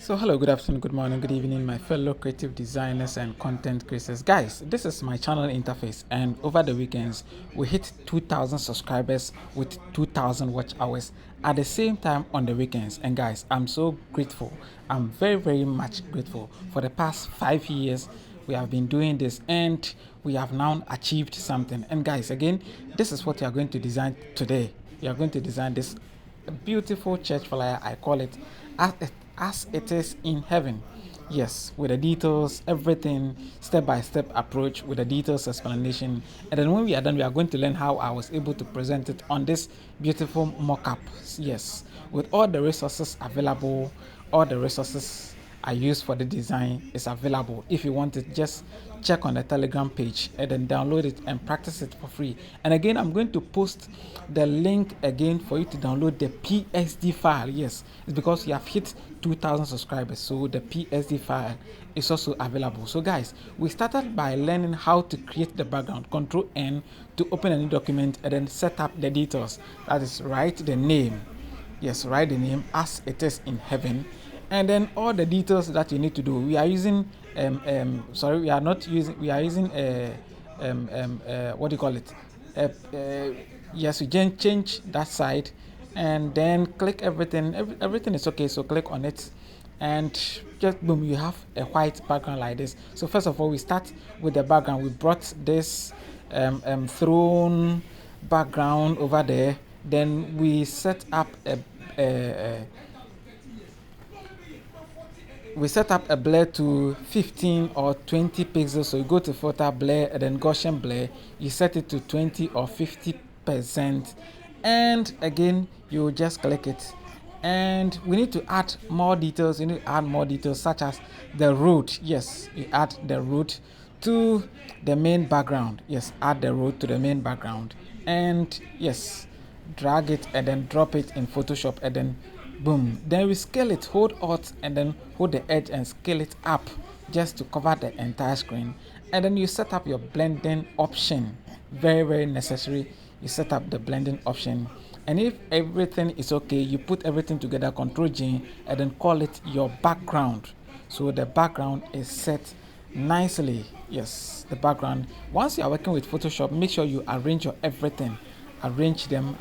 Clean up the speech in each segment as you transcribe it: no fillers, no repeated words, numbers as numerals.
So hello, good afternoon, good morning, good evening, my fellow creative designers and content creators. Guys, this is my channel interface, and over the weekends we hit 2,000 subscribers with 2,000 watch hours at the same time on the weekends. And guys, I'm so grateful. I'm very much grateful. For the past 5 years we have been doing this, and we have now achieved something. And guys, again, this is what we are going to design today. We are going to design this beautiful church flyer. I call it as it is in heaven. Yes, with the details, everything, step by step approach with the details explanation. And then when we are done, we are going to learn how I was able to present it on this beautiful mock-up. Yes, with all the resources available, all the resources I use for the design is available. If you want it, just check on the Telegram page and then download it and practice it for free. And again, I'm going to post the link again for you to download the PSD file. Yes, it's because you have hit 2,000 subscribers, so the PSD file is also available. So guys, we started by learning how to create the background. Control N to open a new document and then set up the details. That is, write the name. Yes, write the name as it is in heaven, and then all the details that you need to do. We are using we are not using, we are using what do you call it, yes, we can change that side and then click everything. Everything is okay, so click on it and just boom, you have a white background like this. So first of all, we start with the background. We brought this throne background over there. Then we set up a blur to 15 or 20 pixels. So you go to filter, blur, and then Gaussian blur. You set it to 20 or 50%, and again you just click it. And we need to add more details. You need to add more details, such as the road. Yes, you add the road to the main background. Yes, add the road to the main background, and yes, drag it and then drop it in Photoshop, and then boom, then we scale it. Hold Alt and then hold the edge and scale it up just to cover the entire screen. And then you set up your blending option. Very necessary. You set up the blending option, and if everything is okay, you put everything together, Control G, and then call it your background. So the background is set nicely. Yes, the background. Once you are working with Photoshop, make sure you arrange your everything. Arrange them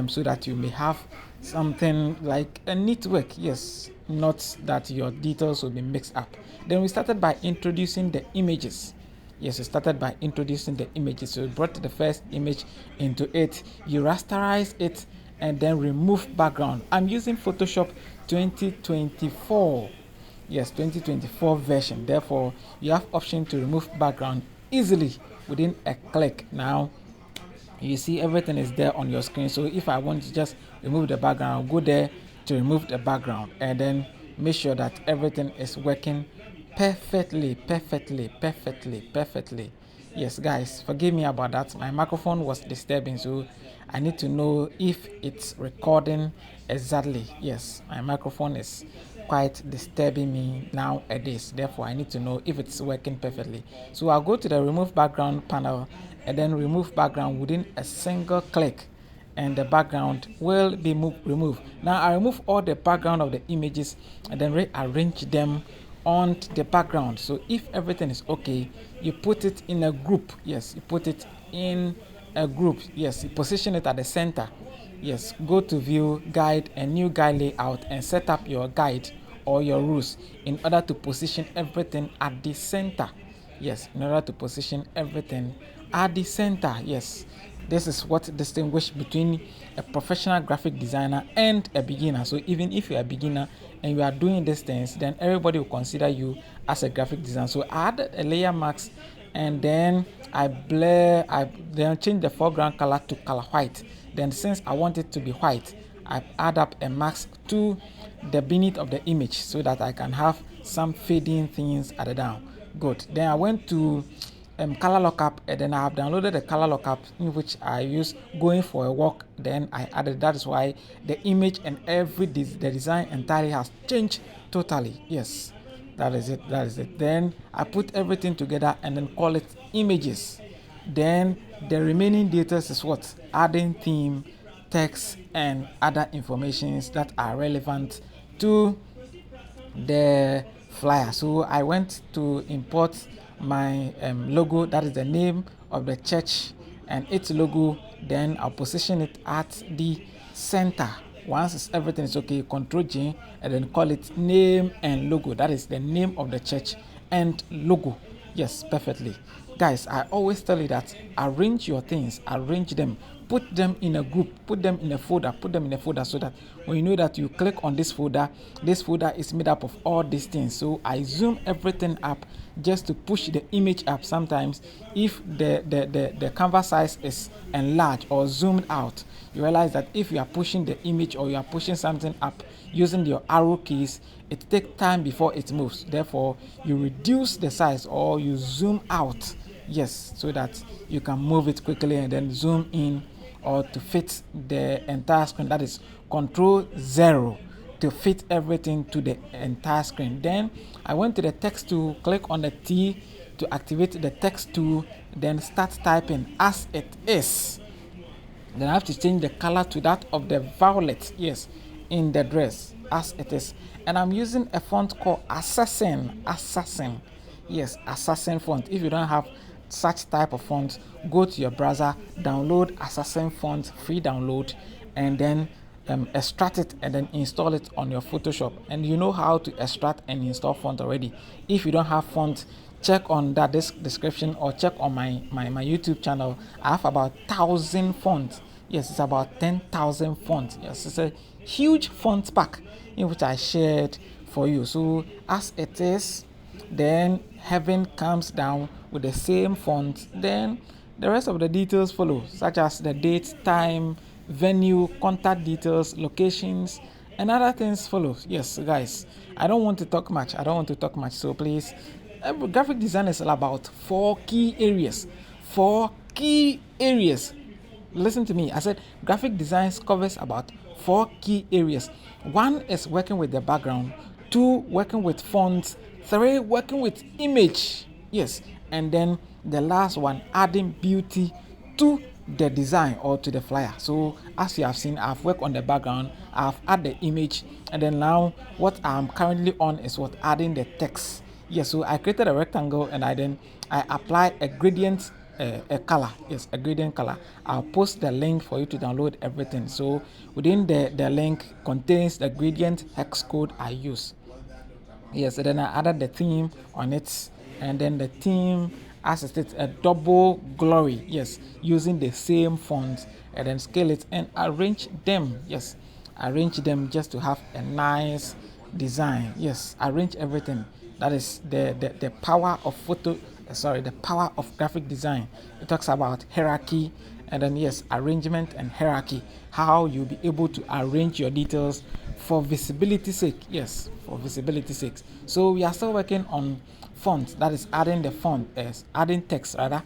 so that you may have something like a neat work. Yes, not that your details will be mixed up. Then we started by introducing the images. Yes, we started by introducing the images. So we brought the first image into it, you rasterize it, and then remove background. I'm using Photoshop 2024. Yes, 2024 version. Therefore, you have option to remove background easily within a click. Now, you see everything is there on your screen. So if I want to just remove the background, I'll go there to remove the background, and then make sure that everything is working perfectly. Yes guys, forgive me about that. My microphone was disturbing, so I need to know if it's recording exactly. Yes, my microphone is quite disturbing me nowadays, therefore I need to know if it's working perfectly. So I'll go to the remove background panel and then remove background within a single click, and the background will be removed. Now I remove all the background of the images and then rearrange them on the background. So if everything is okay, you put it in a group. Yes, you put it in a group. Yes, you position it at the center. Yes, go to view, guide, and new guide layout, and set up your guide or your rules in order to position everything at the center. Yes, in order to position everything at the center. Yes, this is what distinguishes between a professional graphic designer and a beginner. So even if you're a beginner and you are doing these things, then everybody will consider you as a graphic designer. So I add a layer mask, and then I then change the foreground color to color white. Then since I want it to be white, I add up a mask to the beneath of the image so that I can have some fading things at the down. Good. Then I went to color lockup, and then I have downloaded the color lockup, in which I use going for a walk. Then I added. That is why the image and the design entirely has changed totally. Yes, that is it. Then I put everything together and then call it images. Then the remaining data is what? Adding theme, text, and other informations that are relevant to the flyer. So I went to import my logo, that is the name of the church and its logo. Then I'll position it at the center. Once everything is okay, Control J and then call it name and logo. That is the name of the church and logo. Yes, perfectly. Guys, I always tell you that arrange your things, arrange them, put them in a group, put them in a folder, so that when you know that you click on this folder is made up of all these things. So I zoom everything up just to push the image up. Sometimes if the canvas size is enlarged or zoomed out, you realize that if you are pushing the image or you are pushing something up using your arrow keys, it takes time before it moves. Therefore, you reduce the size or you zoom out, yes, so that you can move it quickly and then zoom in or to fit the entire screen. That is Control 0 to fit everything to the entire screen. Then I went to the text tool, click on the T to activate the text tool, then start typing as it is. Then I have to change the color to that of the violet, yes, in the dress as it is. And I'm using a font called Assassin. Yes, Assassin font. If you don't have such type of font, go to your browser, download Assassin font, free download, and then extract it and then install it on your Photoshop. And you know how to extract and install font already. If you don't have font, check on that description or check on my YouTube channel. I have about 1,000 fonts. Yes, it's about 10,000 fonts. Yes, it's a huge font pack in which I shared for you. So as it is, then heaven comes down with the same font. Then the rest of the details follow, such as the date, time, venue, contact details, locations, and other things follow. Yes, guys, I don't want to talk much. So please, graphic design is all about 4 key areas. 4 key areas. Listen to me. I said graphic design covers about 4 key areas. 1 is working with the background. 2, working with fonts. 3, working with image. Yes. And then the last one, adding beauty to the design or to the flyer. So as you have seen, I've worked on the background, I've added the image, and then now what I'm currently on is what adding the text. Yes, so I created a rectangle and I apply a gradient a color. Yes, a gradient color. I'll post the link for you to download everything. So within the link contains the gradient hex code I use. Yes, and then I added the theme on it, and then the theme as it is a double glory. Yes, using the same font, and then scale it and arrange them. Yes, arrange them just to have a nice design. Yes, arrange everything. That is the power of the power of graphic design. It talks about hierarchy and then yes, arrangement and hierarchy. How you'll be able to arrange your details for visibility sake. Yes, for visibility sake. So we are still working on font. That is adding the font, adding text rather.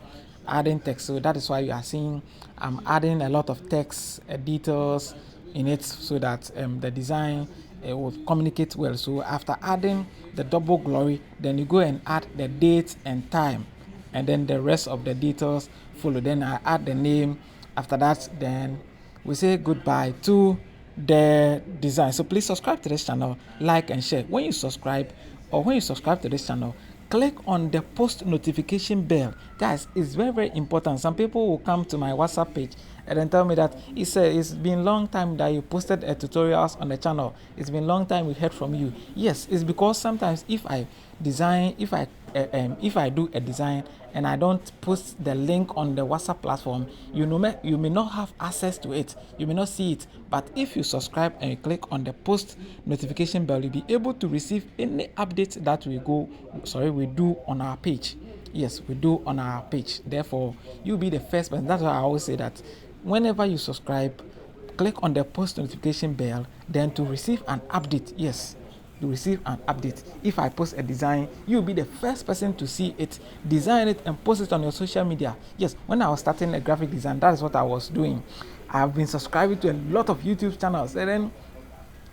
Adding text. So that is why you are seeing I'm adding a lot of text details in it so that the design will communicate well. So after adding the double glory, then you go and add the date and time, and then the rest of the details follow. Then I add the name. After that, then we say goodbye to the design. So please subscribe to this channel, like and share. When you subscribe to this channel, click on the post notification bell. Guys, it's very, very important. Some people will come to my WhatsApp page and then tell me that it's been a long time that you posted tutorials on the channel. It's been a long time we heard from you. Yes, it's because sometimes if I do a design and I don't post the link on the WhatsApp platform, you may not have access to it. You may not see it. But if you subscribe and you click on the post notification bell, you'll be able to receive any updates that we do on our page. Yes, we do on our page. Therefore, you'll be the first person. That's why I always say that whenever you subscribe, click on the post notification bell, then to receive an update. Yes, you receive an update. If I post a design, you'll be the first person to see it, design it, and post it on your social media. Yes, when I was starting a graphic design, that is what I was doing. I've been subscribing to a lot of YouTube channels, and then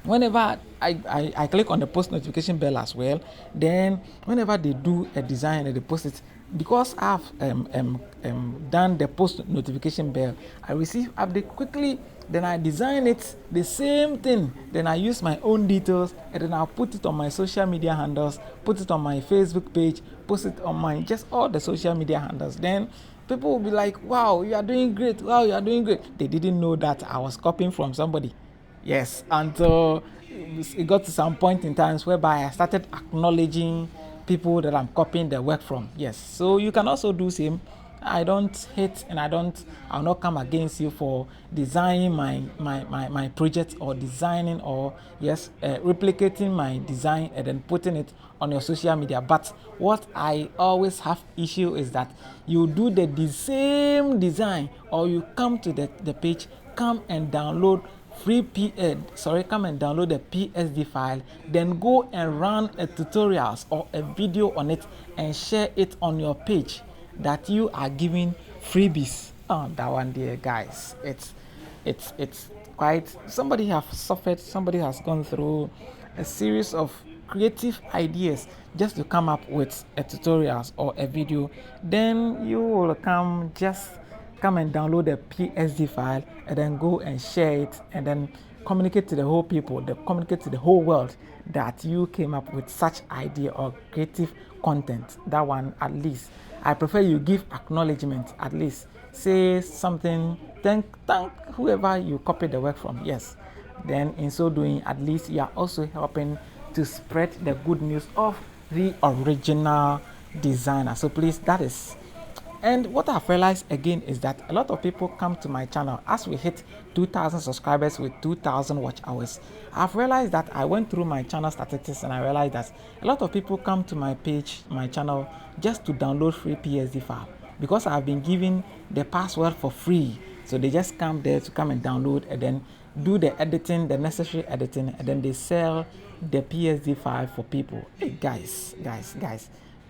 whenever I click on the post notification bell as well, then whenever they do a design and they post it, because I've done the post notification bell, I receive update quickly. Then I design it the same thing. Then I use my own details, and then I'll put it on my social media handles, put it on my Facebook page, post it on my just all the social media handles. Then people will be like, "Wow, you are doing great! Wow, you are doing great!" They didn't know that I was copying from somebody. Yes, until it got to some point in times whereby I started acknowledging people that I'm copying their work from. Yes, so you can also do same. I don't hate and I'll not come against you for designing my project or designing or yes, replicating my design and then putting it on your social media. But what I always have issue is that you do the same design, or you come to the page, come and download come and download a PSD file, then go and run a tutorials or a video on it and share it on your page that you are giving freebies. Oh, that one there, guys, it's quite, somebody have suffered, somebody has gone through a series of creative ideas just to come up with a tutorials or a video. Then you will come and download the PSD file and then go and share it and then communicate to the whole people, communicate to the whole world that you came up with such idea or creative content. That one, at least I prefer you give acknowledgement, at least say something, thank whoever you copied the work from. Yes, then in so doing, at least you are also helping to spread the good news of the original designer. So please, that is. And what I've realized again is that a lot of people come to my channel as we hit 2,000 subscribers with 2,000 watch hours. I've realized that I went through my channel statistics and I realized that a lot of people come to my page, my channel, just to download free PSD file because I've been giving the password for free. So they just come there to come and download and then do the editing, the necessary editing, and then they sell the PSD file for people. Hey guys,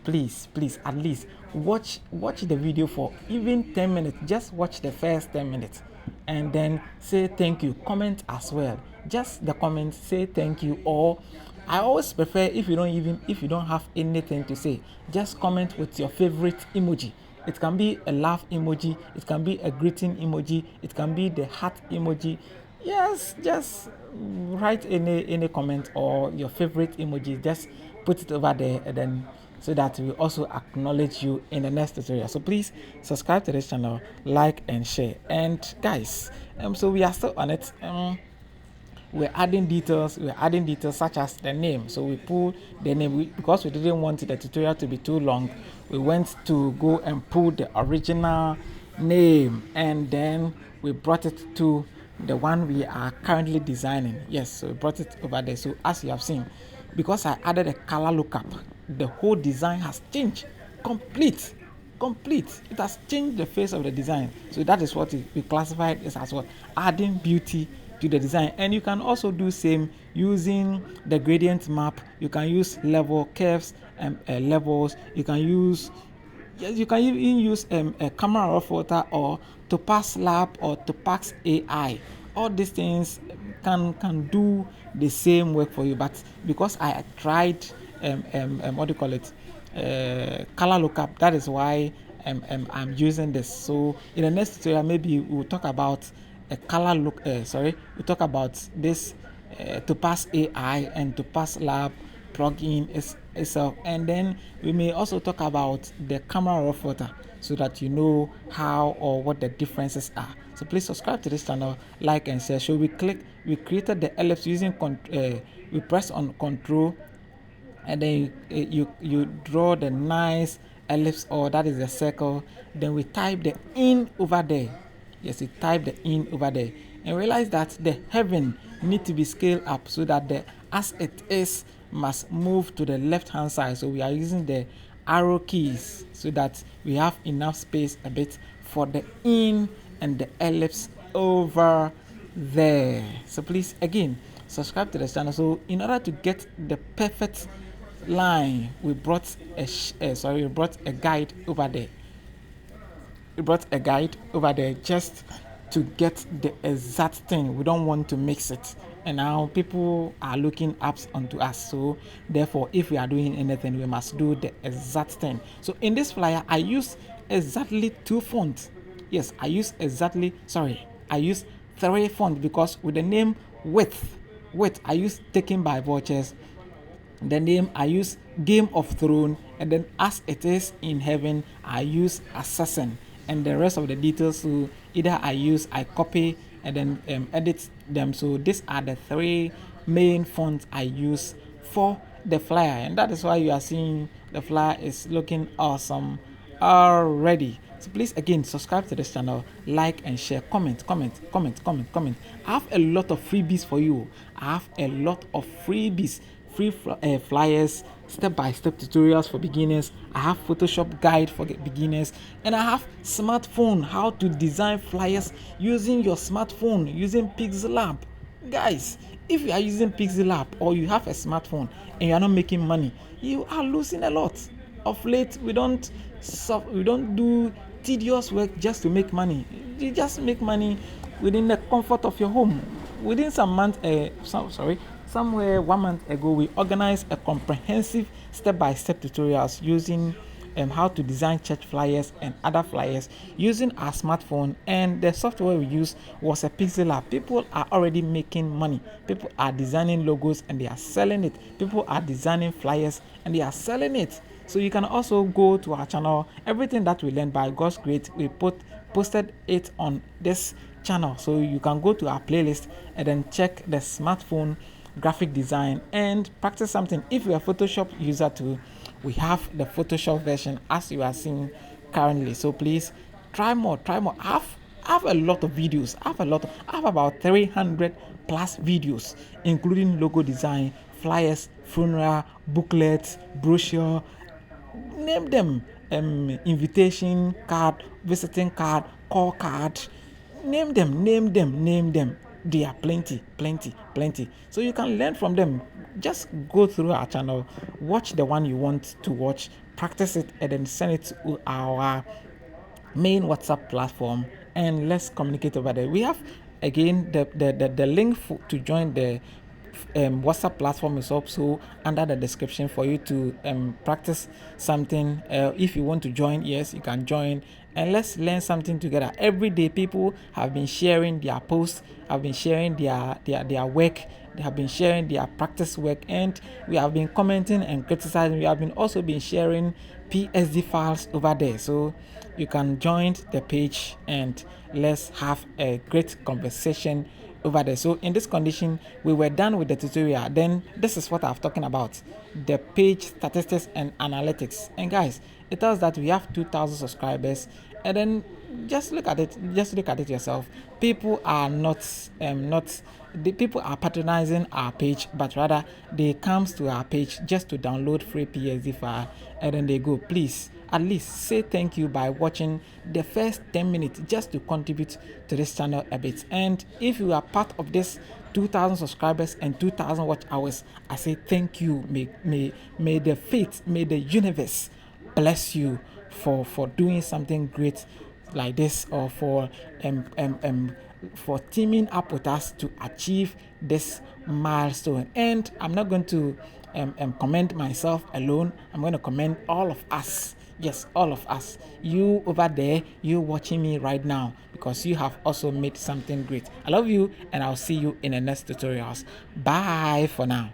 please at least watch the video for even 10 minutes. Just watch the first 10 minutes and then say thank you. Comment as well, just the comment, say thank you. Or I always prefer, if you don't have anything to say, just comment with your favorite emoji. It can be a laugh emoji, it can be a greeting emoji, it can be the heart emoji. Yes, just write any comment or your favorite emoji, just put it over there, and then so that we also acknowledge you in the next tutorial. So please subscribe to this channel, like and share. And guys, so we are still on it. We're adding details such as the name. So we pull the name because we didn't want the tutorial to be too long. We went to go and pull the original name, and then we brought it to the one we are currently designing. Yes, so we brought it over there. So as you have seen, because I added a color lookup, the whole design has changed complete. It has changed the face of the design. So that is what we classified as what adding beauty to the design. And you can also do same using the gradient map. You can use level curves and levels. You can even use a camera raw filter or Topaz Lab or Topaz AI. All these things can do the same work for you. But because I tried what do you call it, color lookup, that is why I'm using this. So in the next tutorial, maybe we'll talk about a color look. We'll talk about this Topaz AI and Topaz Lab plugin itself, and then we may also talk about the camera raw filter so that you know how or what the differences are. So please subscribe to this channel, like and share. So we created the ellipse using we press on control, and then you draw the nice ellipse, or that is the circle. Then we type the in over there. Yes, we type the in over there and realize that the heaven need to be scaled up so that the as it is must move to the left hand side. So we are using the arrow keys so that we have enough space a bit for the in and the ellipse over there. So please again subscribe to the channel. So in order to get the perfect line, we brought a guide over there. We brought a guide over there just to get the exact thing. We don't want to mix it. and now people are looking up onto us. So therefore, if we are doing anything, we must do the exact thing. So in this flyer, I use exactly 2 fonts. Yes, I use 3 fonts, because with the name width, I use taken by vultures. The name I use Game of Thrones, and then as it is in heaven I use Assassin, and the rest of the details, so either I copy and then edit them. So these are the 3 main fonts I use for the flyer, and that is why you are seeing the flyer is looking awesome already. So please again subscribe to this channel, like and share, comment. I have a lot of freebies for you. I have a lot of freebies, flyers, step-by-step tutorials for beginners. I have Photoshop guide for beginners, and I have smartphone, how to design flyers using your smartphone using Pixel Lab. Guys, if you are using Pixel Lab or you have a smartphone and you are not making money, you are losing a lot. Of late, we don't do tedious work just to make money. You just make money within the comfort of your home. Within somewhere 1 month ago, we organized a comprehensive step-by-step tutorials using how to design church flyers and other flyers using our smartphone, and the software we used was a Pixel Lab. People are already making money. People are designing logos and they are selling it. People are designing flyers and they are selling it. So you can also go to our channel. Everything that we learned, by God's grace, we posted it on this channel. So you can go to our playlist and then check the smartphone graphic design and practice something. If you're a Photoshop user too, we have the Photoshop version as you are seeing currently. So please try more. I have a lot of videos. I have about 300 plus videos, including logo design, flyers, funeral, booklets, brochure, name them, invitation card, visiting card, call card, name them. They are plenty. So you can learn from them. Just go through our channel, watch the one you want to watch, practice it, and then send it to our main WhatsApp platform, and let's communicate over there. We have again the link to join the WhatsApp platform is also under the description for you to practice something. If you want to join, yes, you can join, and let's learn something together. Every day people have been sharing their posts, have been sharing their work, they have been sharing their practice work, and we have been commenting and criticizing. We have been also been sharing PSD files over there. So you can join the page and let's have a great conversation over there. So in this condition, we were done with the tutorial. Then this is what I'm talking about: the page statistics and analytics. And guys, it tells that we have 2,000 subscribers, and then just look at it yourself. People are the people are patronizing our page, but rather they comes to our page just to download free PSD file, and then they go. Please at least say thank you by watching the first 10 minutes just to contribute to this channel a bit. And if you are part of this 2,000 subscribers and 2,000 watch hours, I say thank you. May the faith, may the universe bless you for doing something great like this, or for teaming up with us to achieve this milestone. And I'm not going to commend myself alone. I'm going to commend all of us. Yes, all of us. You over there, you watching me right now, because you have also made something great. I love you, and I'll see you in the next tutorials. Bye for now.